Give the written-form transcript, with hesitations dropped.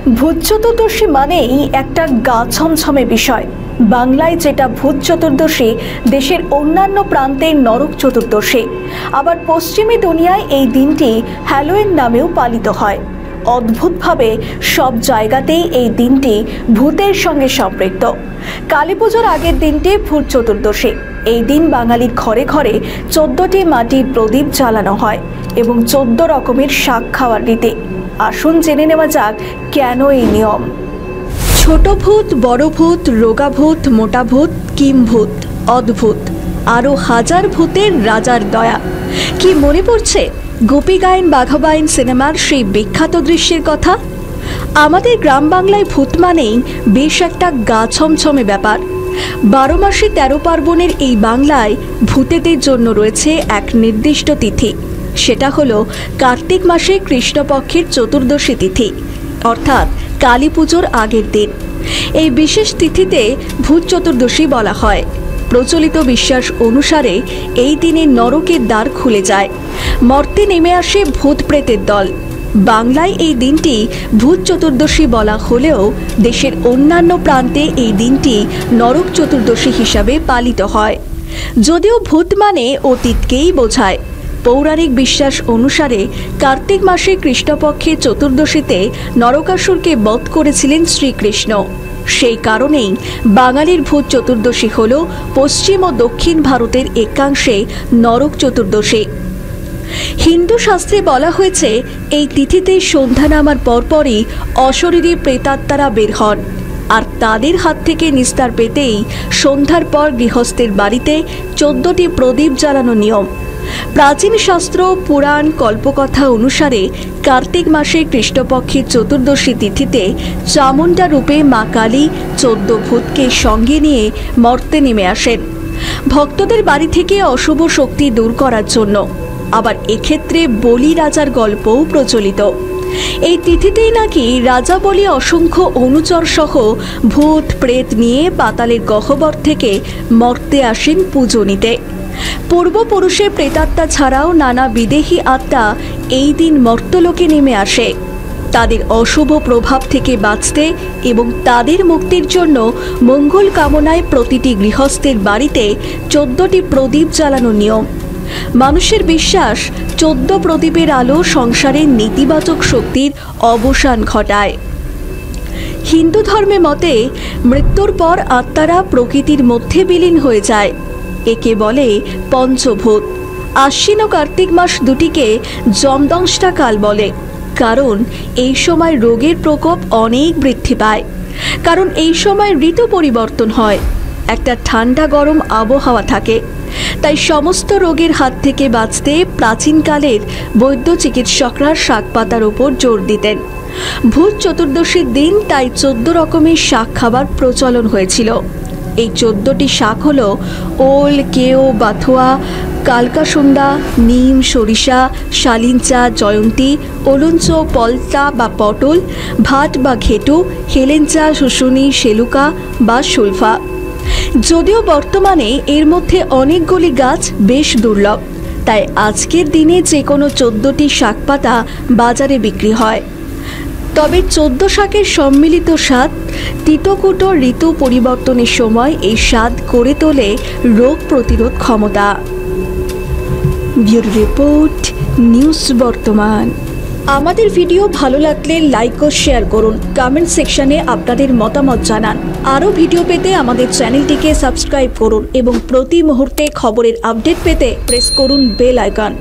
ভূত চতুর্দশী মানেই একটা গা ছমছমে বিষয়। বাংলায় যেটা ভূত চতুর্দশী, দেশের অন্যান্য প্রান্তে নরক চতুর্দশী। আবার পশ্চিমী দুনিয়ায় এই দিনটি হ্যালোইন নামেও পালিত হয়। অদ্ভুতভাবে সব জায়গাতেই এই দিনটি ভূতের সঙ্গে সম্পৃক্ত। কালী পুজোর আগের দিনটি ভূত চতুর্দশী। এই দিন বাঙালির ঘরে ঘরে 14টি মাটির প্রদীপ জ্বালানো হয় এবং 14 রকমের শাক খাওয়ার রীতি। আসুন জেনে নেওয়া যাক কেন এই নিয়ম। ছোট ভূত, বড় ভূত, রোগা ভূত, মোটা ভূত, কিমভূত, অদ্ভুত, আরো হাজার ভূতের রাজার দয়া। কি মনে পড়ছে গোপী গায়েন বাঘাবাইন সিনেমার সেই বিখ্যাত দৃশ্যের কথা? আমাদের গ্রাম বাংলায় ভূত মানেই বেশ একটা গা ছমছমে ব্যাপার। 12 মাসে 13 পার্বণের এই বাংলায় ভূতেদের জন্য রয়েছে এক নির্দিষ্ট তিথি। সেটা হলো কার্তিক মাসে কৃষ্ণপক্ষের চতুর্দশী তিথি, অর্থাৎ কালী পুজোর আগের দিন। এই বিশেষ তিথিতে ভূত চতুর্দশী বলা হয়। প্রচলিত বিশ্বাস অনুসারে এই দিনে নরকের দ্বার খুলে যায়, মর্তে নেমে আসে ভূত প্রেতের দল। বাংলায় এই দিনটি ভূত চতুর্দশী বলা হলেও দেশের অন্যান্য প্রান্তে এই দিনটি নরক চতুর্দশী হিসাবে পালিত হয়। যদিও ভূত মানে অতীতকেই বোঝায়। পৌরাণিক বিশ্বাস অনুসারে কার্তিক মাসে কৃষ্ণপক্ষের চতুর্দশীতে নরকাসুরকে বধ করেছিলেন শ্রীকৃষ্ণ। সেই কারণেই বাঙালির ভূত চতুর্দশী হল পশ্চিম ও দক্ষিণ ভারতের একাংশে নরক চতুর্দশী। হিন্দু শাস্ত্রে বলা হয়েছে এই তিথিতে সন্ধ্যা নামার পরপরই অশরীরী প্রেতাত্মারা বের হন, আর তাদের হাত থেকে নিস্তার পেতেই সন্ধ্যার পর গৃহস্থের বাড়িতে 14টি প্রদীপ জ্বালানো নিয়ম। প্রাচীন শাস্ত্র, পুরাণ, কল্পকথা অনুসারে কার্তিক মাসে কৃষ্ণপক্ষের চতুর্দশী তিথিতে চামুণ্ডা রূপে মা কালী 14 ভূতকে সঙ্গে নিয়ে মর্তে নেমে আসেন ভক্তদের বাড়ি থেকে অশুভ শক্তি দূর করার জন্য। আবার এক্ষেত্রে বলি রাজার গল্পও প্রচলিত। এই তিথিতেই নাকি রাজা বলি অসংখ্য অনুচর সহ ভূত প্রেত নিয়ে পাতালের গহ্বর থেকে মর্তে আসেন পুজো নিতে। পূর্বপুরুষের প্রেতাত্মা ছাড়াও নানা বিদেহী আত্মা এই দিন মর্তলোকে নেমে আসে তাদের অশুভ প্রভাব থেকে বাঁচতে এবং তাদের মুক্তির জন্য মঙ্গল কামনায় প্রতিটি গৃহস্থের বাড়িতে 14টি প্রদীপ জ্বালানো নিয়ম। মানুষের বিশ্বাস 14 প্রদীপের আলো সংসারের নেতিবাচক শক্তির অবসান ঘটায়। হিন্দু ধর্মের মতে মৃত্যুর পর আত্মারা প্রকৃতির মধ্যে বিলীন হয়ে যায়। একে বলে পঞ্চভূত। আশ্বিন ও কার্তিক মাস দুটিকে যমদংষ্টা কাল বলে, কারণ এই সময় রোগের প্রকোপ অনেক বৃদ্ধি পায়। কারণ এই সময় ঋতু পরিবর্তন হয়, একটা ঠান্ডা গরম আবহাওয়া থাকে। তাই সমস্ত রোগের হাত থেকে বাঁচতে প্রাচীনকালের বৈদ্য চিকিৎসকরা শাক পাতার উপর জোর দিতেন। ভূত চতুর্দশীর দিন তাই 14 রকমের শাক খাবার প্রচলন হয়েছিল। এই 14টি শাক হলো ওল, কেও, বাথুয়া, কালকাসুন্দা, নিম, সরিষা, শালিঞ্চা, জয়ন্তী, ওলঞ্চ, পলতা বা পটল, ভাট বা ঘেটু, হেলেঞ্চা, শুশুনি, শেলুকা বা সুলফা। যদিও বর্তমানে এর মধ্যে অনেকগুলি গাছ বেশ দুর্লভ, তাই আজকের দিনে যে কোনো 14টি শাক পাতা বাজারে বিক্রি হয়। তবে 14 শাকের সম্মিলিত স্বাদ তিতকুটো ঋতু পরিবর্তনের সময় এই স্বাদ করে তোলে রোগ প্রতিরোধ ক্ষমতা। ব্যুরো রিপোর্ট, নিউজ বর্তমান। আমাদের ভিডিও ভালো লাগলে লাইক ও শেয়ার করুন, কমেন্ট সেকশনে আপনাদের মতামত জানান। আরও ভিডিও পেতে আমাদের চ্যানেলটিকে সাবস্ক্রাইব করুন এবং প্রতি মুহূর্তে খবরের আপডেট পেতে প্রেস করুন বেল আইকন।